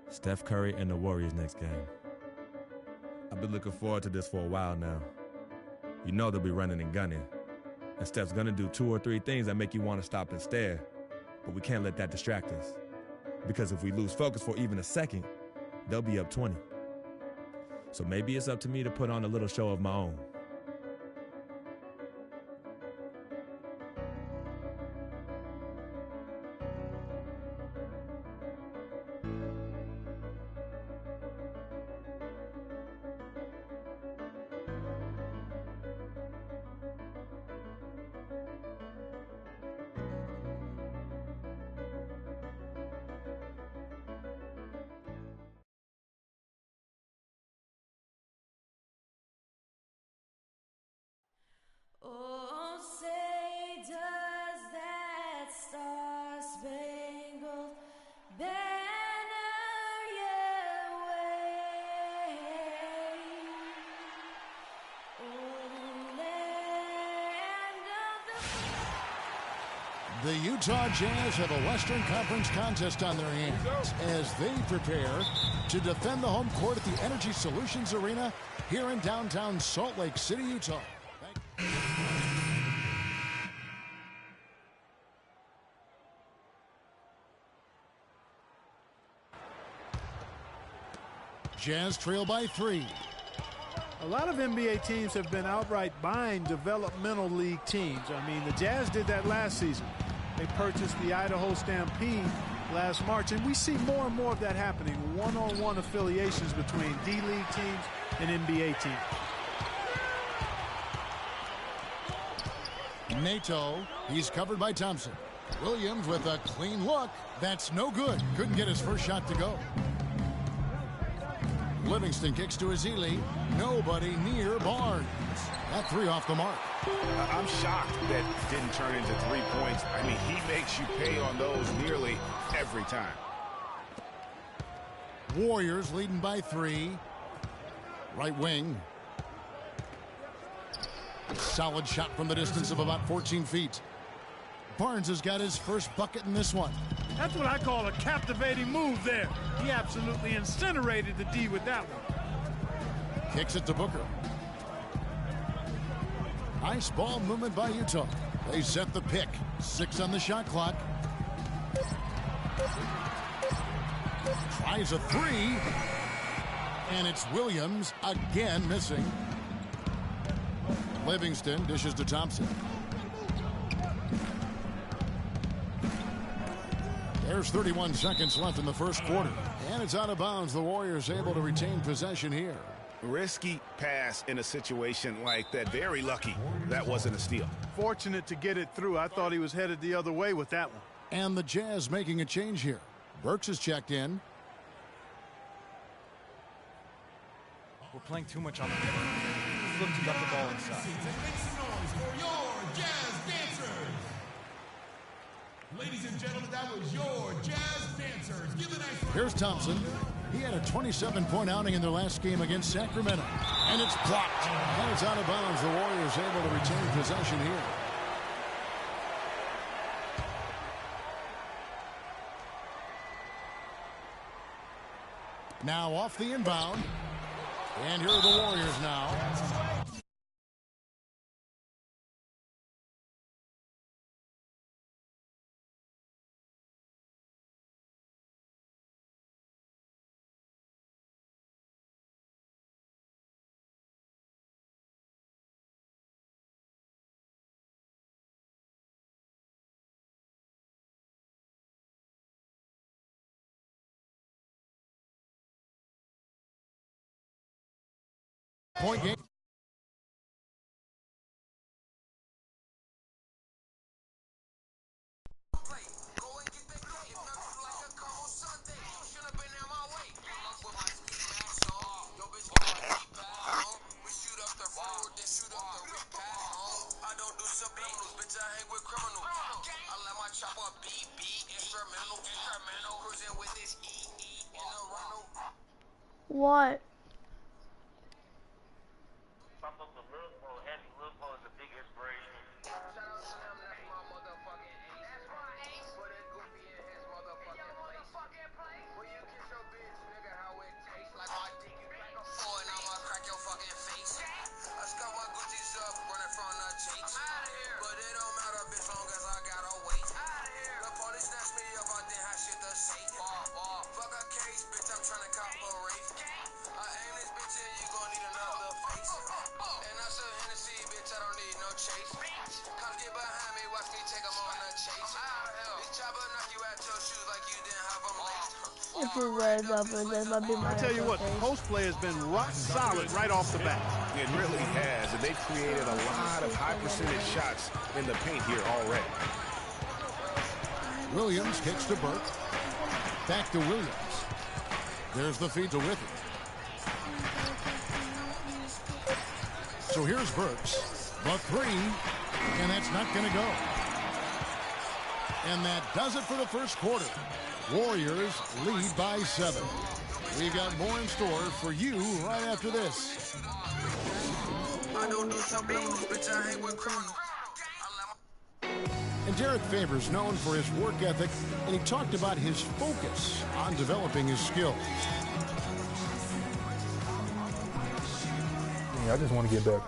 Steph Curry and the Warriors next game. I've been looking forward to this for a while now. You know they'll be running and gunning. And Steph's gonna do 2 or 3 things that make you want to stop and stare. But we can't let that distract us. Because if we lose focus for even a second, they'll be up 20. So maybe it's up to me to put on a little show of my own. Oh, say does that star-spangled banner yet wave? Oh, land of The Utah Jazz have a Western Conference contest on their hands as they prepare to defend the home court at the Energy Solutions Arena here in downtown Salt Lake City, Utah. Jazz trail by 3. A lot of NBA teams have been outright buying developmental league teams. I mean, the Jazz did that last season. They purchased the Idaho Stampede last March, and we see more and more of that happening, one-on-one affiliations between D-League teams and NBA teams. Nato, he's covered by Thompson. Williams with a clean look. That's no good. Couldn't get his first shot to go. Livingston kicks to Ezeli. Nobody near Barnes. That 3 off the mark. I'm shocked that didn't turn into 3 points. I mean, he makes you pay on those nearly every time. Warriors leading by 3. Right wing. Solid shot from the distance of about 14 feet. Barnes has got his first bucket in this one. That's what I call a captivating move there. He absolutely incinerated the D with that one. Kicks it to Booker. Nice ball movement by Utah. They set the pick. 6 on the shot clock. Tries a 3. And it's Williams again missing. Livingston dishes to Thompson. There's 31 seconds left in the first quarter. And it's out of bounds. The Warriors able to retain possession here. Risky pass in a situation like that. Very lucky that wasn't a steal. Fortunate to get it through. I thought he was headed the other way with that one. And the Jazz making a change here. Burks is checked in. We're playing too much on the court. Let's look to get the ball inside. Make some noise for your Jazz dancers. Ladies and gentlemen, that was your Jazz dancers. Give a nice round. Here's Thompson. He had a 27-point outing in their last game against Sacramento. And it's blocked. And it's out of bounds. The Warriors able to retain possession here. Now off the inbound. And here are the Warriors now. Point game. What? If you wear it up, that might be my I tell you what, the post play has been rock solid right off the bat. It really has, and they've created a lot of high percentage shots in the paint here already. Williams kicks to Burke. Back to Williams. There's the feed to Withey. So here's Burks. The three, and that's not going to go. And that does it for the first quarter. Warriors lead by 7. We've got more in store for you right after this. And Derek Favors known for his work ethic, and he talked about his focus on developing his skills. Yeah, I just want to get better.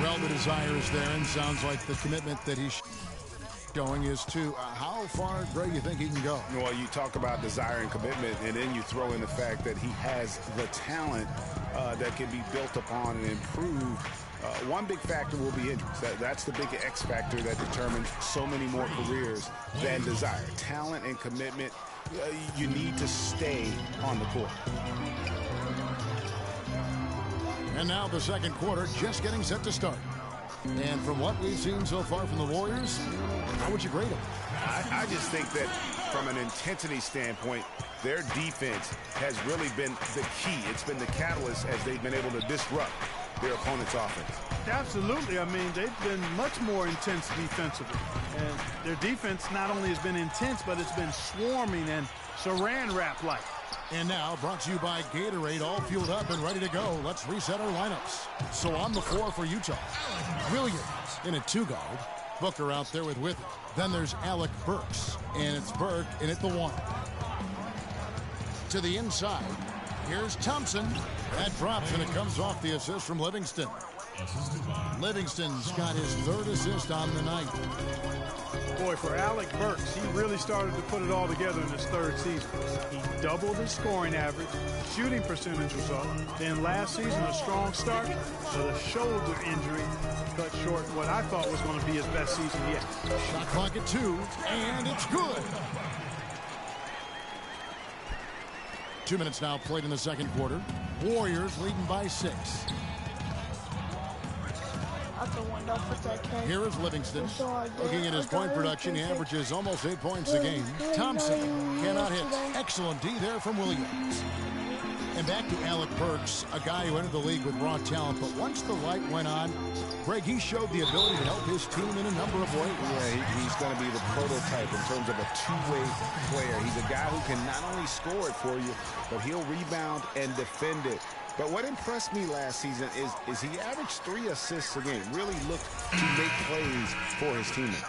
Well, the desire is there, and sounds like the commitment that he's showing is to how far, Greg, you think he can go? Well, you talk about desire and commitment, and then you throw in the fact that he has the talent that can be built upon and improved. One big factor will be injuries. That's the big X factor that determines so many more careers than desire. Talent and commitment, you need to stay on the court. And now the second quarter just getting set to start. And from what we've seen so far from the Warriors, how would you grade them? I just think that from an intensity standpoint, their defense has really been the key. It's been the catalyst as they've been able to disrupt their opponent's offense. Absolutely. I mean, they've been much more intense defensively. And their defense not only has been intense, but it's been swarming and saran wrap-like. And now, brought to you by Gatorade, all fueled up and ready to go. Let's reset our lineups. So on the floor for Utah, Williams in a 2-guard. Booker out there with it. Then there's Alec Burks, and it's Burke in at the 1. To the inside, here's Thompson. That drops, and it comes off the assist from Livingston. Livingston's got his 3rd assist on the night. Boy, for Alec Burks, he really started to put it all together in his 3rd season. He doubled his scoring average, shooting percentage was up. Then last season, a strong start, but a shoulder injury cut short what I thought was going to be his best season yet. Shot clock at 2, and it's good. 2 minutes now played in the second quarter. Warriors leading by 6. Here is Livingston. Looking at his point production, he averages almost 8 points a game. Thompson cannot hit. Excellent D there from Williams. And back to Alec Burks, a guy who entered the league with raw talent, but once the light went on, Greg, he showed the ability to help his team in a number of ways. Yeah, he's going to be the prototype in terms of a two-way player. He's a guy who can not only score it for you, but he'll rebound and defend it. But what impressed me last season is he averaged 3 assists a game, really looked to make plays for his teammates.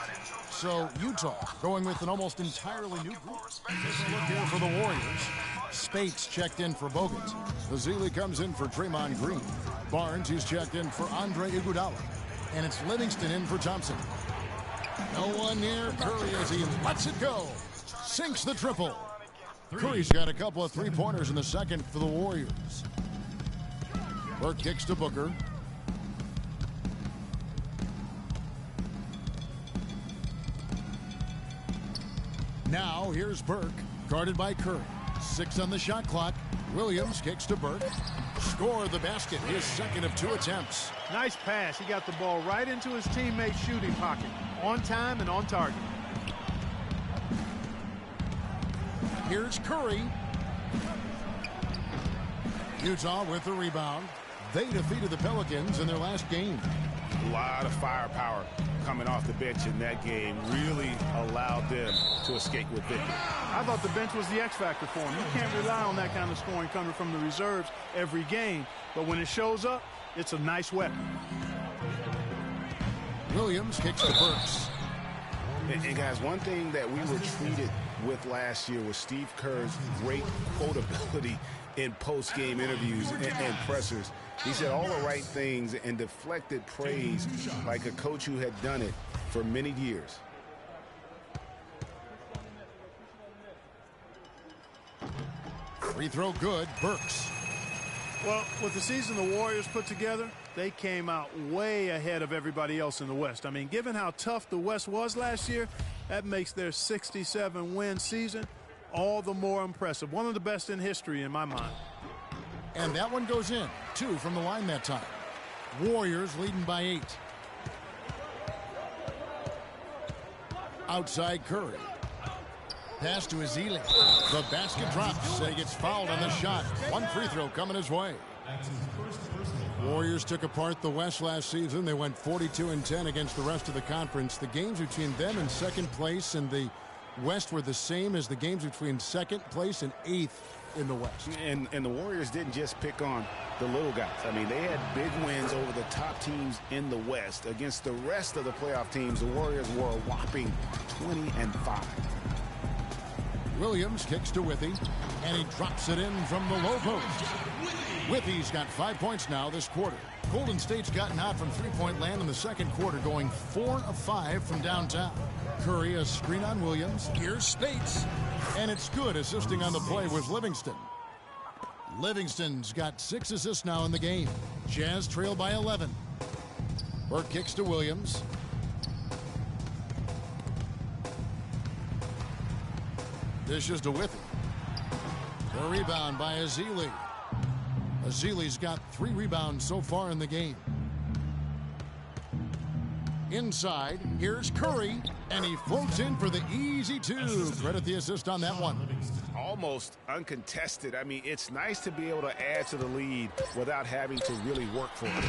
So Utah going with an almost entirely new group. Take a look here for the Warriors. Spates checked in for Bogut. Bazili comes in for Draymond Green. Barnes is checked in for Andre Iguodala. And it's Livingston in for Thompson. No one near Curry as he lets it go. Sinks the triple. Curry's got a couple of 3-pointers in the second for the Warriors. Burke kicks to Booker. Now here's Burke, guarded by Curry. 6 on the shot clock. Williams kicks to Burke. Score the basket, his 2nd of 2 attempts. Nice pass. He got the ball right into his teammate's shooting pocket. On time and on target. Here's Curry. Utah with the rebound. They defeated the Pelicans in their last game. A lot of firepower coming off the bench in that game really allowed them to escape with victory. I thought the bench was the X factor for him. You can't rely on that kind of scoring coming from the reserves every game. But when it shows up, it's a nice weapon. Williams kicks to Burks. And guys, one thing that we were treated with last year was Steve Kerr's great quotability in post-game interviews and pressers. He said all the right things and deflected praise like a coach who had done it for many years. Free throw good, Burks. Well, with the season the Warriors put together, they came out way ahead of everybody else in the West. I mean, given how tough the West was last year, that makes their 67-win season all the more impressive. One of the best in history in my mind. And that one goes in. 2 from the line that time. Warriors leading by 8. Outside Curry. Pass to Ezeli. The basket drops. He gets fouled on the shot. One free throw coming his way. Warriors took apart the West last season. They went 42-10 against the rest of the conference. The games between them and second place in the West were the same as the games between second place and 8th in the West. And the Warriors didn't just pick on the little guys. I mean, they had big wins over the top teams in the West. Against the rest of the playoff teams, the Warriors were a whopping 20-5. Williams kicks to Withey, and he drops it in from the low post. Withey's got 5 points now this quarter. Golden State's gotten out from three-point land in the second quarter, going 4 of 5 from downtown. Curry, a screen on Williams. Here's Spates. And it's good. Assisting on the play was Livingston. Livingston's got 6 assists now in the game. Jazz trail by 11. Burke kicks to Williams. Dishes to Withey. The rebound by Ezeli. Ezeli's got 3 rebounds so far in the game. Inside, here's Curry, and he floats in for the easy 2. Credit the assist on that one. Almost uncontested. I mean, it's nice to be able to add to the lead without having to really work for it.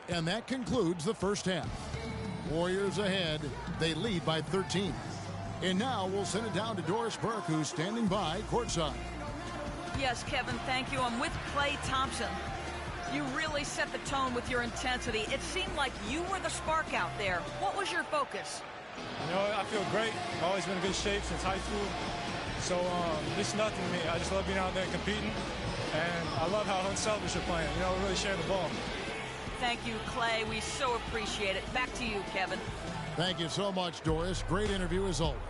And that concludes the first half. Warriors ahead. They lead by 13. And now we'll send it down to Doris Burke, who's standing by courtside. Yes, Kevin, thank you. I'm with Klay Thompson. You really set the tone with your intensity. It seemed like you were the spark out there. What was your focus? You know, I feel great. I've always been in good shape since high school. So this is nothing to me. I just love being out there competing. And I love how unselfish you're playing. You know, we really share the ball. Thank you, Klay. We so appreciate it. Back to you, Kevin. Thank you so much, Doris. Great interview as always.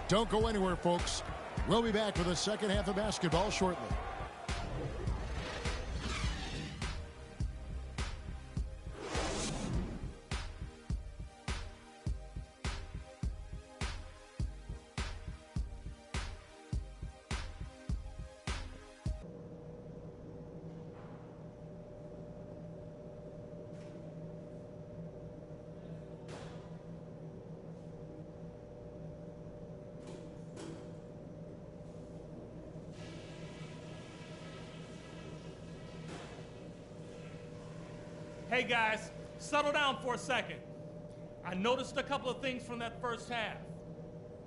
Don't go anywhere, folks. We'll be back with the second half of basketball shortly. Hey guys, settle down for a second. I noticed a couple of things from that first half.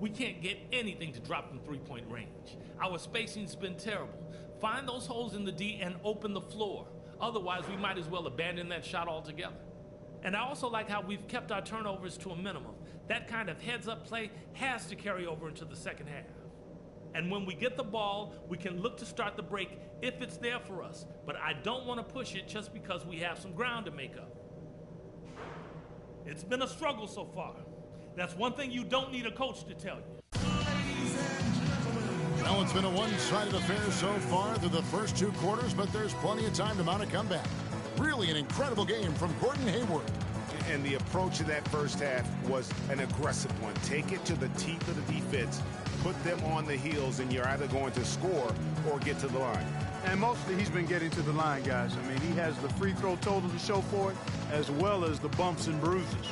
We can't get anything to drop from three-point range. Our spacing's been terrible. Find those holes in the D and open the floor. Otherwise, we might as well abandon that shot altogether. And I also like how we've kept our turnovers to a minimum. That kind of heads-up play has to carry over into the second half. And when we get the ball, we can look to start the break if it's there for us. But I don't want to push it just because we have some ground to make up. It's been a struggle so far. That's one thing you don't need a coach to tell you. Well, it's been a one-sided affair so far through the first 2 quarters, but there's plenty of time to mount a comeback. Really an incredible game from Gordon Hayward. And the approach of that first half was an aggressive one. Take it to the teeth of the defense, put them on the heels, and you're either going to score or get to the line. And mostly he's been getting to the line, guys. I mean, he has the free throw total to show for it, as well as the bumps and bruises.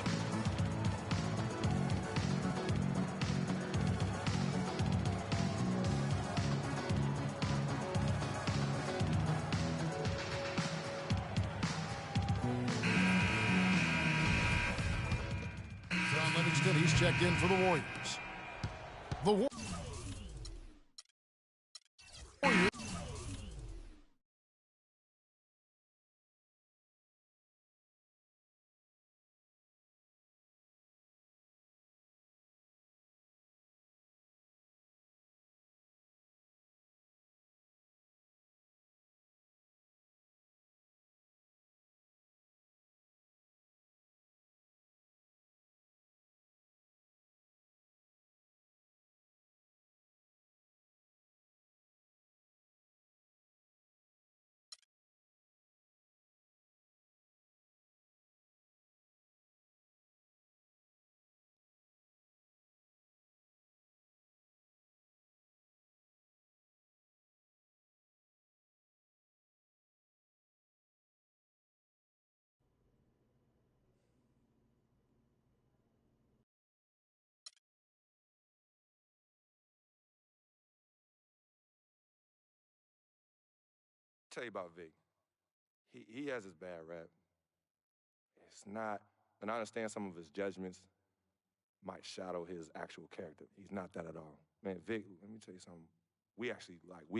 John Livingston, he's checked in for the Warriors. The tell you about Vic. He has his bad rap. It's not, and I understand some of his judgments might shadow his actual character. He's not that at all. Man, Vic, let me tell you something. We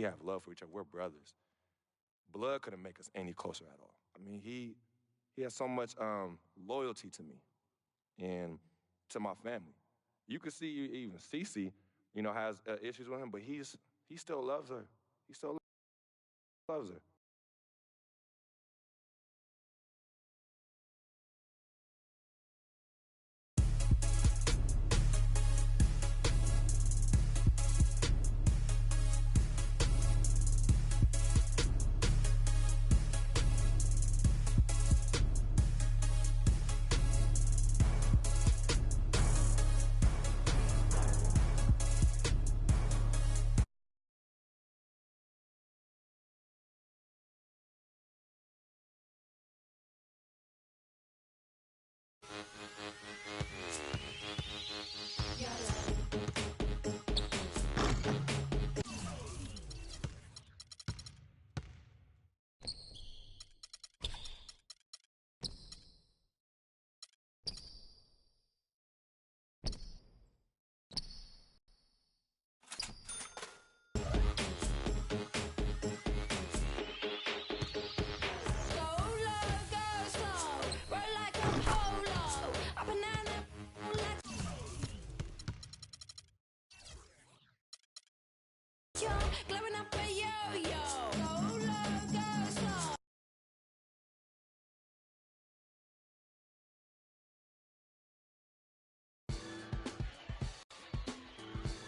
have love for each other. We're brothers. Blood couldn't make us any closer at all. I mean, he has so much loyalty to me and to my family. You could see even Cece, you know, has issues with him, but he still loves her. He still loves her.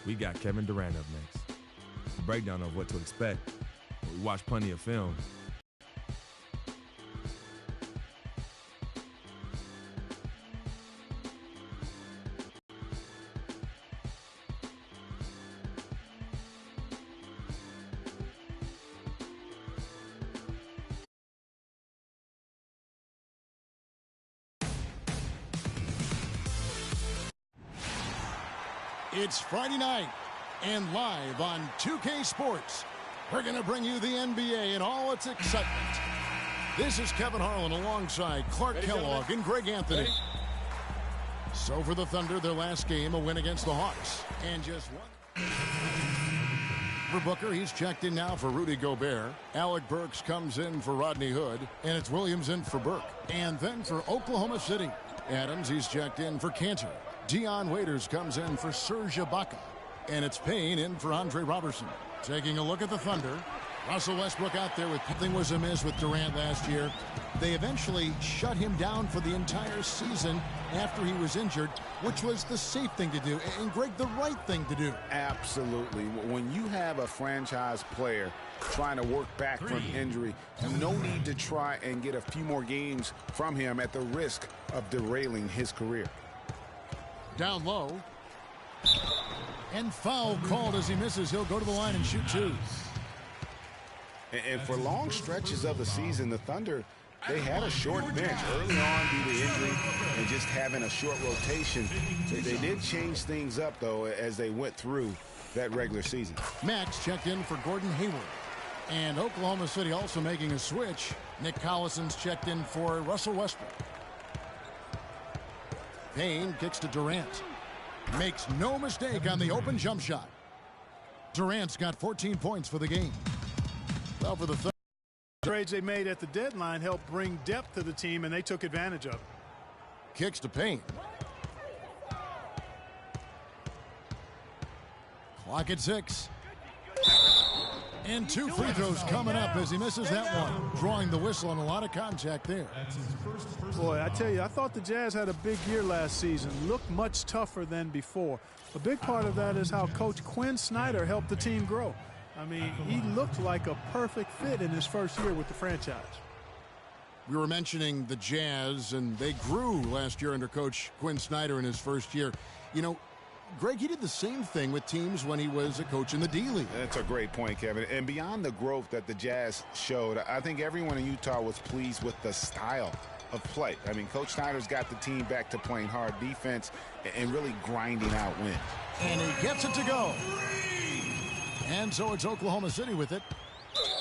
We got Kevin Durant up next. A breakdown of what to expect. We watched plenty of film. It's Friday night, and live on 2K Sports, we're going to bring you the NBA and all its excitement. This is Kevin Harlan alongside Clark Kellogg and Greg Anthony. So for the Thunder, their last game, a win against the Hawks. And just one. For Booker, he's checked in now for Rudy Gobert. Alec Burks comes in for Rodney Hood, and it's Williams in for Burke. And then for Oklahoma City, Adams, he's checked in for Cantor. Dion Waiters comes in for Serge Ibaka. And it's Payne in for Andre Robertson. Taking a look at the Thunder. Russell Westbrook out there with nothing was amiss with Durant last year. They eventually shut him down for the entire season after he was injured, which was the safe thing to do. And, Greg, the right thing to do. Absolutely. When you have a franchise player trying to work back from injury, no need to try and get a few more games from him at the risk of derailing his career. Down low. And foul called as he misses. He'll go to the line and shoot two. And for long stretches of the season, the Thunder, they had a short bench early on due to injury and just having a short rotation. They did change things up, though, as they went through that regular season. Max checked in for Gordon Hayward. And Oklahoma City also making a switch. Nick Collison's checked in for Russell Westbrook. Payne kicks to Durant. Makes no mistake on the open jump shot. Durant's got 14 points for the game. Well, for the trades they made at the deadline helped bring depth to the team, and they took advantage of it. Kicks to Payne. Clock at 6. And 2 free throws coming up as he misses that one. Drawing the whistle and a lot of contact there. Boy, I tell you, I thought the Jazz had a big year last season. Looked much tougher than before. A big part of that is how Coach Quinn Snyder helped the team grow. I mean, he looked like a perfect fit in his first year with the franchise. We were mentioning the Jazz, and they grew last year under Coach Quinn Snyder in his first year. You know, Greg, he did the same thing with teams when he was a coach in the D-League. That's a great point, Kevin. And beyond the growth that the Jazz showed, I think everyone in Utah was pleased with the style of play. I mean, Coach Snyder's got the team back to playing hard defense and really grinding out wins. And he gets it to go. And so it's Oklahoma City with it.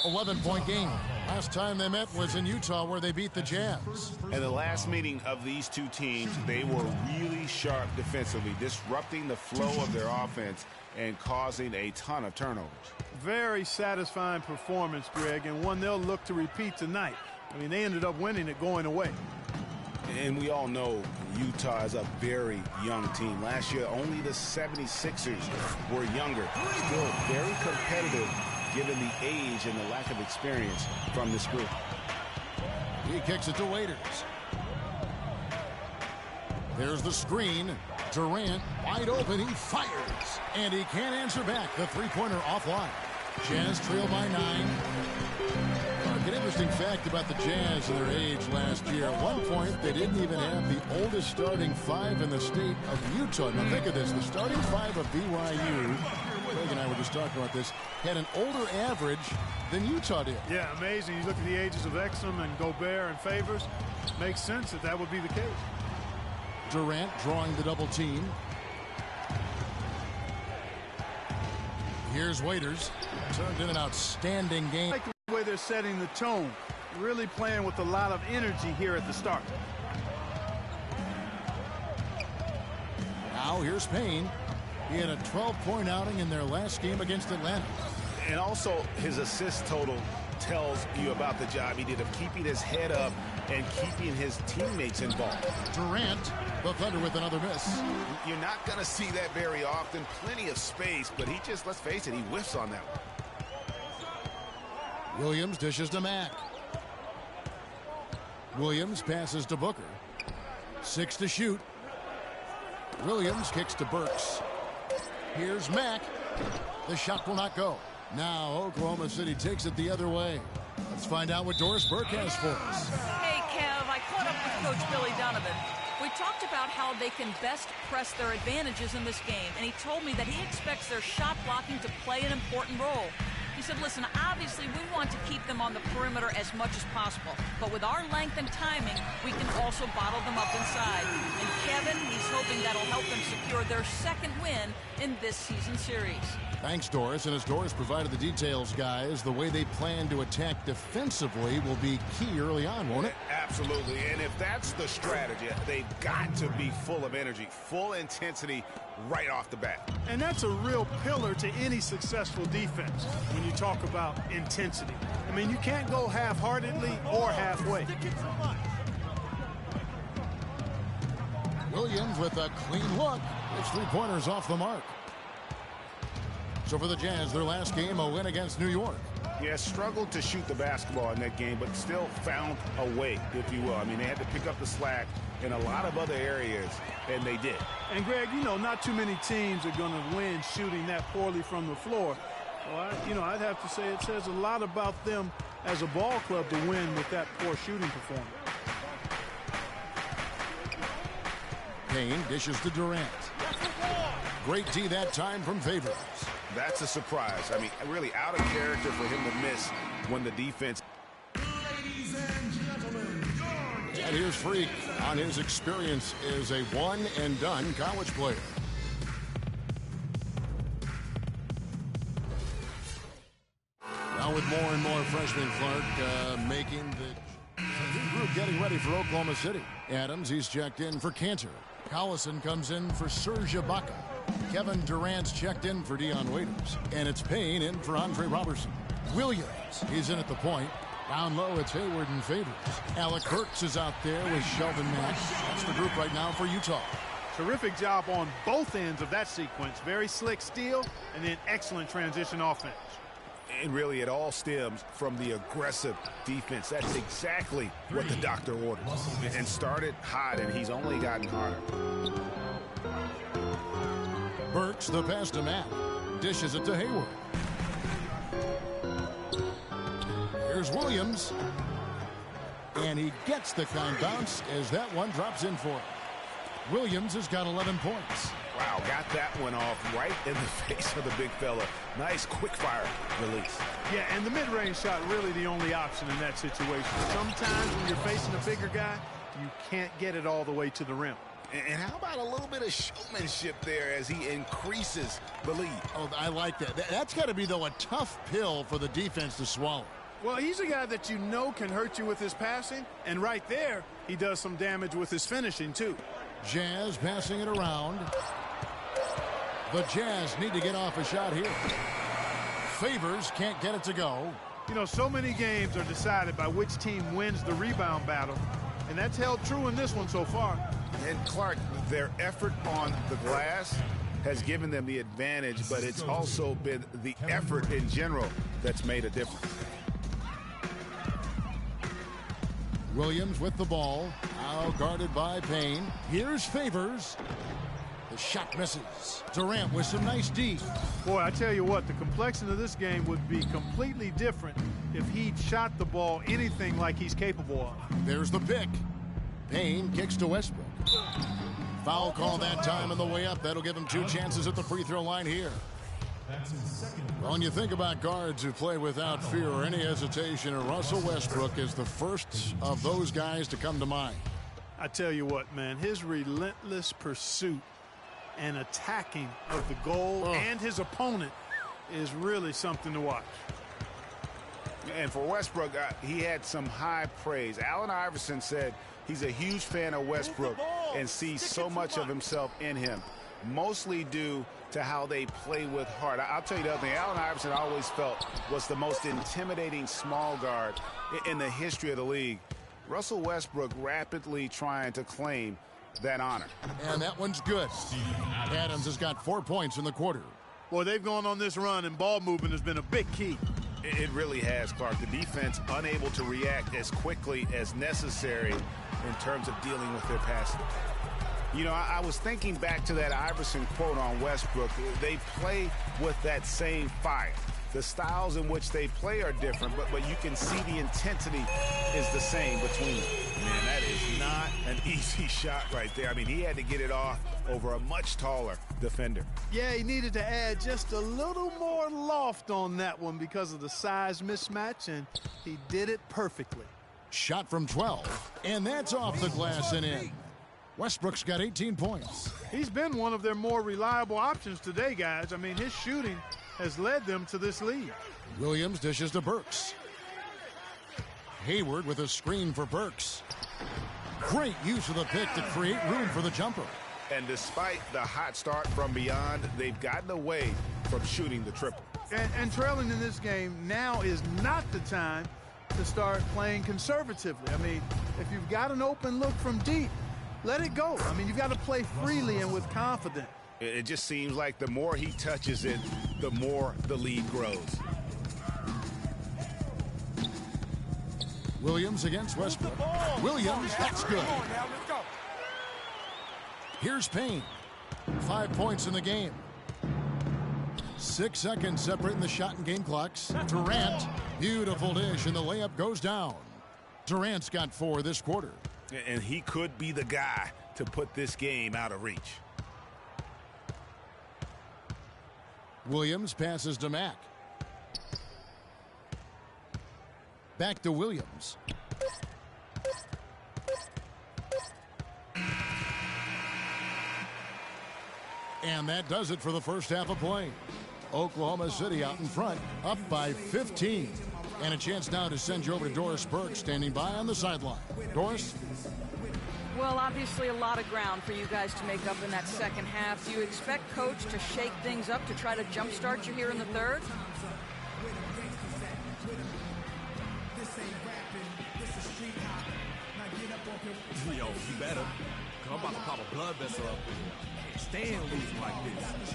11-point game. Last time they met was in Utah, where they beat the Jazz. In the last meeting of these two teams, they were really sharp defensively, disrupting the flow of their offense and causing a ton of turnovers. Very satisfying performance, Greg, and one they'll look to repeat tonight. I mean, they ended up winning it going away. And we all know Utah is a very young team. Last year, only the 76ers were younger. Still very competitive given the age and the lack of experience from this group. He kicks it to Waiters. There's the screen. Durant wide open. He fires. And he can't answer back. The three-pointer offline. Jazz trail by 9. An interesting fact about the Jazz and their age last year. At one point, they didn't even have the oldest starting 5 in the state of Utah. Now think of this. The starting 5 of BYU, Greg and I were just talking about this, had an older average than Utah did. Yeah, amazing. You look at the ages of Exum and Gobert and Favors. Makes sense that that would be the case. Durant drawing the double team. Here's Waiters. Turned in an outstanding game. I like the way they're setting the tone. Really playing with a lot of energy here at the start. Now here's Payne. He had a 12-point outing in their last game against Atlanta. And also his assist total tells you about the job he did of keeping his head up and keeping his teammates involved. Durant, the Thunder with another miss. You're not going to see that very often. Plenty of space, but he just, let's face it, he whiffs on that one. Williams dishes to Mack. Williams passes to Booker. 6 to shoot. Williams kicks to Burks. Here's Mack. The shot will not go. Now Oklahoma City takes it the other way. Let's find out what Doris Burke has for us. Hey, Kev, I caught up with Coach Billy Donovan. We talked about how they can best press their advantages in this game, and he told me that he expects their shot blocking to play an important role. He said, listen, obviously we want to keep them on the perimeter as much as possible, but with our length and timing, we can also bottle them up inside. And Kevin, he's hoping that'll help them secure their second win in this season series. Thanks, Doris. And as Doris provided the details, guys, the way they plan to attack defensively will be key early on, won't it? Absolutely. And if that's the strategy, they've got to be full of energy, full intensity right off the bat. And that's a real pillar to any successful defense when you talk about intensity. I mean, you can't go half-heartedly or halfway. Williams with a clean look. It's 3-pointers off the mark. So for the Jazz, their last game, a win against New York. Yeah, struggled to shoot the basketball in that game, but still found a way, if you will. I mean, they had to pick up the slack in a lot of other areas, and they did. And, Greg, you know, not too many teams are going to win shooting that poorly from the floor. Well, I'd have to say it says a lot about them as a ball club to win with that poor shooting performance. Payne dishes to Durant. Great D that time from Favors. That's a surprise. I mean, really out of character for him to miss when the defense. Ladies and gentlemen, And here's Freak on his experience as a one-and-done college player. Now with more and more freshmen, Clark, making the group getting ready for Oklahoma City. Adams, he's checked in for Cantor. Collison comes in for Serge Ibaka. Kevin Durant's checked in for Dion Waiters. And it's Payne in for Andre Robertson. Williams, he's in at the point. Down low, it's Hayward and Favors. Alec Burks is out there with Sheldon Mack. That's the group right now for Utah. Terrific job on both ends of that sequence. Very slick steal and then excellent transition offense. And really, it all stems from the aggressive defense. That's exactly what the doctor orders. And started hot, and he's only gotten harder. Burks, the pass to Mack. Dishes it to Hayward. Here's Williams. And he gets the kind bounce as that one drops in for him. Williams has got 11 points. Wow, got that one off right in the face of the big fella. Nice quick fire release. Yeah, and the mid-range shot really the only option in that situation. Sometimes when you're facing a bigger guy, you can't get it all the way to the rim. And how about a little bit of showmanship there as he increases the lead? Oh, I like that. That's got to be, though, a tough pill for the defense to swallow. Well, he's a guy that you know can hurt you with his passing, and right there, he does some damage with his finishing, too. Jazz passing it around. The Jazz need to get off a shot here. Favors can't get it to go. You know, so many games are decided by which team wins the rebound battle, and that's held true in this one so far. And Clark, their effort on the glass has given them the advantage, but it's also been the effort in general that's made a difference. Williams with the ball, now guarded by Payne. Here's Favors. The shot misses. Durant with some nice D. Boy, I tell you what, the complexion of this game would be completely different if he'd shot the ball anything like he's capable of. There's the pick. Payne kicks to Westbrook. Foul call that time on the way up. That'll give him 2 chances at the free throw line here. Well, when you think about guards who play without fear or any hesitation, Russell Westbrook is the first of those guys to come to mind. I tell you what, man, his relentless pursuit and attacking of the goal and his opponent is really something to watch. And for Westbrook, he had some high praise. Allen Iverson said he's a huge fan of Westbrook and sees so much of himself in him, mostly due to how they play with heart. I'll tell you the other thing, Allen Iverson always felt was the most intimidating small guard in the history of the league. Russell Westbrook rapidly trying to claim that honor. And that one's good. Adams has got 4 points in the quarter. Boy, they've gone on this run, and ball movement has been a big key. It really has, Clark. The defense unable to react as quickly as necessary in terms of dealing with their passing. You know, I was thinking back to that Iverson quote on Westbrook. They play with that same fire. The styles in which they play are different, but you can see the intensity is the same between them. Man, that is not an easy shot right there. I mean, he had to get it off over a much taller defender. Yeah, he needed to add just a little more loft on that one because of the size mismatch, and he did it perfectly. Shot from 12, and that's off the glass and in. Westbrook's got 18 points. He's been one of their more reliable options today, guys. I mean, his shooting has led them to this lead. Williams dishes to Burks. Hayward with a screen for Burks. Great use of the pick to create room for the jumper. And despite the hot start from beyond, they've gotten away from shooting the triple. And trailing in this game, now is not the time to start playing conservatively. I mean, if you've got an open look from deep, let it go. I mean, you've got to play freely and with confidence. It just seems like the more he touches it, the more the lead grows. Williams against Westbrook. Williams, that's good. Here's Payne. 5 points in the game. 6 seconds separating the shot and game clocks. Durant, beautiful dish, and the layup goes down. Durant's got 4 this quarter. And he could be the guy to put this game out of reach. Williams passes to Mack. Back to Williams. And that does it for the first half of play. Oklahoma City out in front, up by 15. And a chance now to send you over to Doris Burke, standing by on the sideline. Doris? Well, obviously a lot of ground for you guys to make up in that second half. Do you expect Coach to shake things up to try to jumpstart you here in the third? Yo, you better. I'm about to pop a blood vessel up in here. I can't stand losing like this.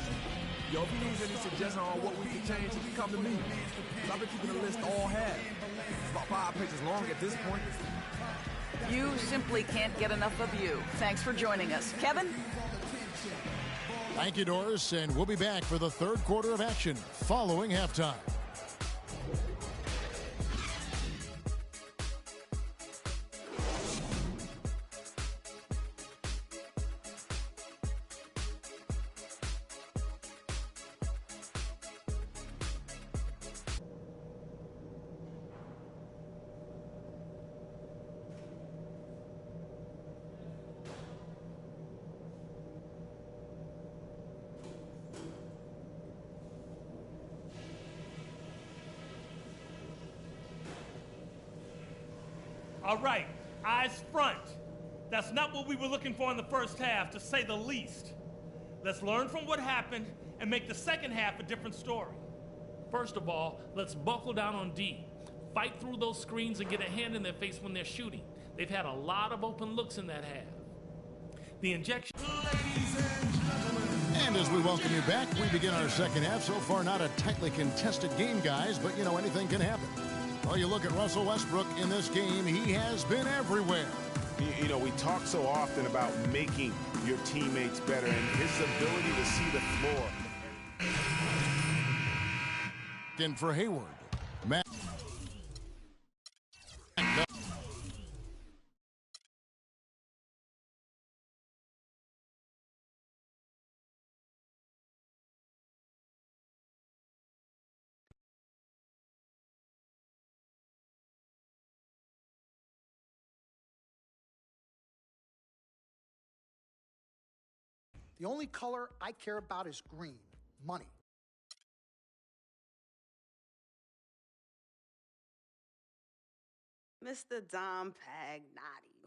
Yo, if you need any suggestions on what we can change, you can come to me. Because I've been keeping the list all half. It's about 5 pages long at this point. You simply can't get enough of you. Thanks for joining us. Kevin? Thank you, Doris, and we'll be back for the third quarter of action following halftime. All right, eyes front. That's not what we were looking for in the first half, to say the least. Let's learn from what happened and make the second half a different story. First of all, let's buckle down on D. Fight through those screens and get a hand in their face when they're shooting. They've had a lot of open looks in that half. The injection. And as we welcome you back, we begin our second half. So far, not a tightly contested game, guys, but, you know, anything can happen. Well, you look at Russell Westbrook in this game, he has been everywhere. You know, we talk so often about making your teammates better, and his ability to see the floor. In for Hayward. Matt. The only color I care about is green. Money. Mr. Dom Pagnotti.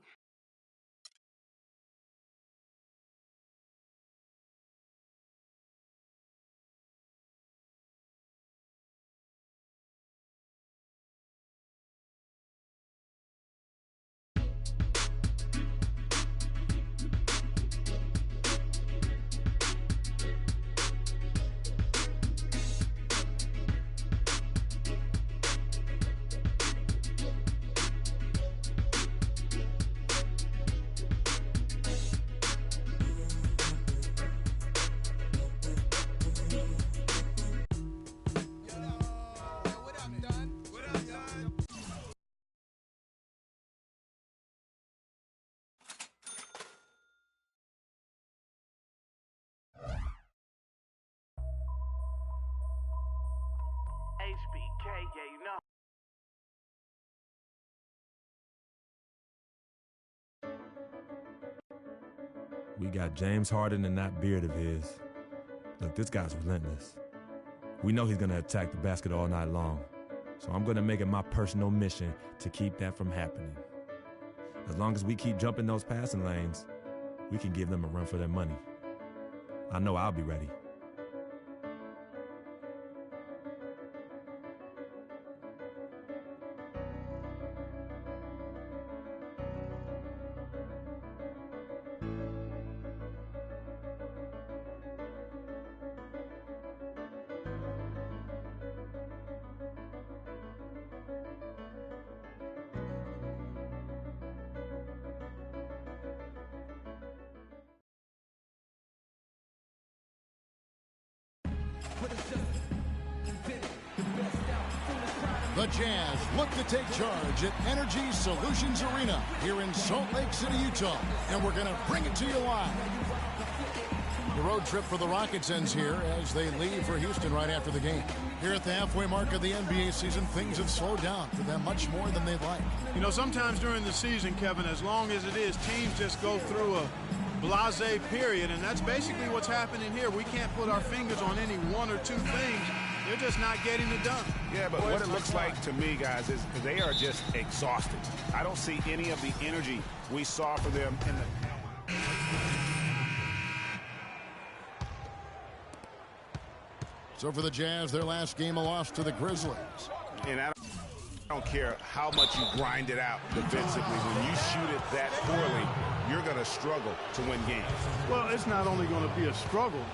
HBK, yeah, you know. We got James Harden and that beard of his. Look, this guy's relentless. We know he's going to attack the basket all night long, so I'm going to make it my personal mission to keep that from happening. As long as we keep jumping those passing lanes, we can give them a run for their money. I know I'll be ready. The Jazz look to take charge at Energy Solutions Arena here in Salt Lake City, Utah. And we're going to bring it to you live. The road trip for the Rockets ends here as they leave for Houston right after the game. Here at the halfway mark of the NBA season, things have slowed down for them much more than they'd like. You know, sometimes during the season, Kevin, as long as it is, teams just go through a blasé period, and that's basically what's happening here. We can't put our fingers on any one or two things. They're just not getting it done. Yeah, but what it looks like to me, guys, is they are just exhausted. I don't see any of the energy we saw for them in the... So for the Jazz, their last game a loss to the Grizzlies. And I don't care how much you grind it out defensively. When you shoot it that poorly, you're going to struggle to win games. Well, it's not only going to be a struggle,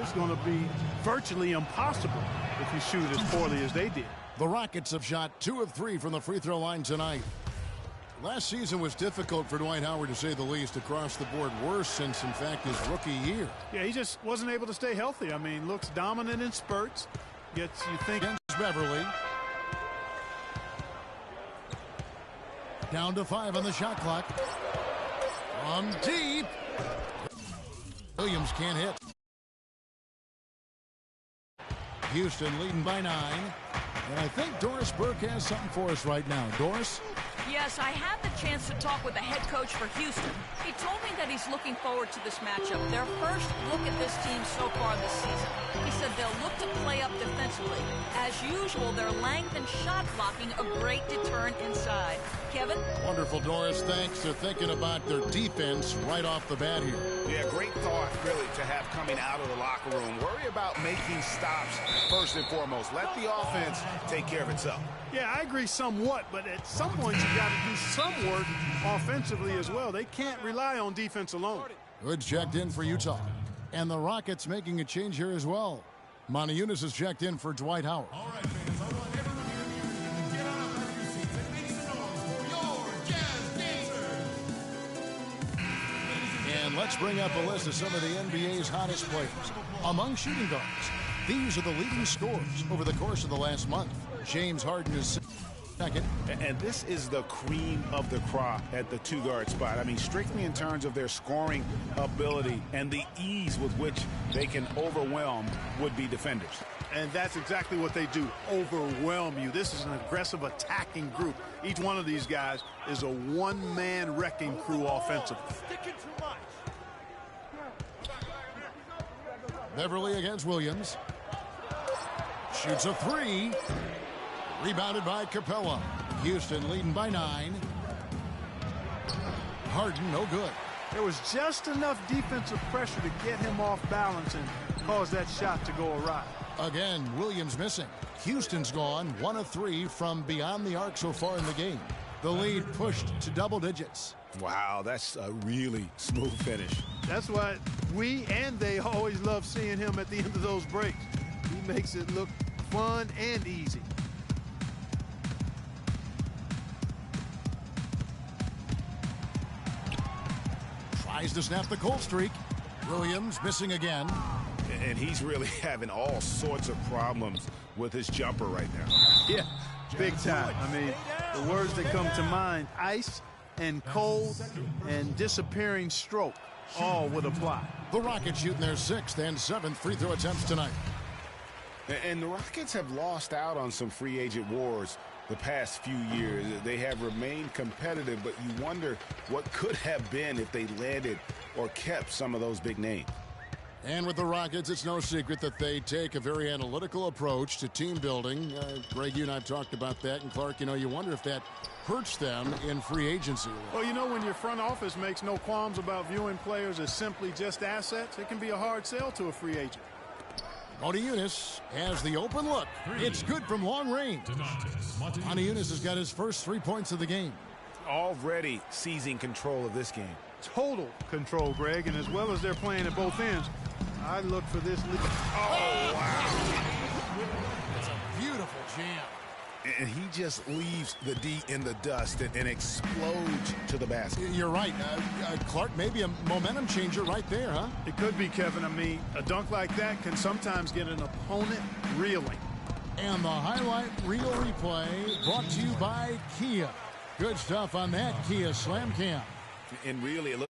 it's going to be virtually impossible if you shoot as poorly as they did. The Rockets have shot 2 of 3 from the free throw line tonight. Last season was difficult for Dwight Howard, to say the least, across the board. Worse since, in fact, his rookie year. Yeah, he just wasn't able to stay healthy. I mean, looks dominant in spurts. Gets you think. Against Beverly. Down to 5 on the shot clock. From deep. Williams can't hit. Houston leading by 9. And I think Doris Burke has something for us right now. Doris? Yes, I had the chance to talk with the head coach for Houston. He told me that he's looking forward to this matchup. Their first look at this team so far this season. He said they'll look to play up defensively. As usual, their length and shot blocking a great deterrent inside. Kevin? Wonderful, Doris. Thanks for thinking about their defense right off the bat here. Yeah, great thought, really, to have coming out of the locker room. Worry about making stops first and foremost. Let the offense take care of itself. Yeah, I agree somewhat, but at some point you got to do some work offensively as well. They can't rely on defense alone. Good checked in for Utah. And the Rockets making a change here as well. Monty Eunice is checked in for Dwight Howard. All right, fans, I want everyone here to get out of your seats and make some noise for your Jazz Dancers. And let's bring up a list of some of the NBA's hottest players. Among shooting guards, these are the leading scorers over the course of the last month. James Harden is second. And this is the cream of the crop at the two-guard spot. I mean, strictly in terms of their scoring ability and the ease with which they can overwhelm would-be defenders. And that's exactly what they do, overwhelm you. This is an aggressive attacking group. Each one of these guys is a one-man wrecking crew offensively. Beverly against Williams. Shoots a three. Rebounded by Capella. Houston leading by 9. Harden, no good. There was just enough defensive pressure to get him off balance and cause that shot to go awry. Again, Williams missing. Houston's gone 1 of 3 from beyond the arc so far in the game. The lead pushed to double digits. Wow, that's a really smooth finish. That's why we and they always love seeing him at the end of those breaks. He makes it look fun and easy. Tries to snap the cold streak. Williams missing again. And he's really having all sorts of problems with his jumper right now. Yeah, big time. I mean, the words that come to mind, ice and cold and disappearing stroke, all would apply. The Rockets shooting their 6th and 7th free throw attempts tonight. And the Rockets have lost out on some free agent wars the past few years. They have remained competitive, but you wonder what could have been if they landed or kept some of those big names. And with the Rockets, it's no secret that they take a very analytical approach to team building. Greg, you and I have talked about that. And Clark, you know, you wonder if that hurts them in free agency. Well, you know, when your front office makes no qualms about viewing players as simply just assets, it can be a hard sell to a free agent. Monty Eunice has the open look. It's good from long range. Monty Eunice has got his first 3 points of the game. Already seizing control of this game. Total control, Greg, and as well as they're playing at both ends, I look for this. Oh, wow. It's a beautiful jam. And he just leaves the D in the dust and explodes to the basket. You're right. Clark, maybe a momentum changer right there, huh? It could be, Kevin. I mean, a dunk like that can sometimes get an opponent reeling. And the highlight reel replay brought to you by Kia. Good stuff on that Kia Slam Cam. And really, it looks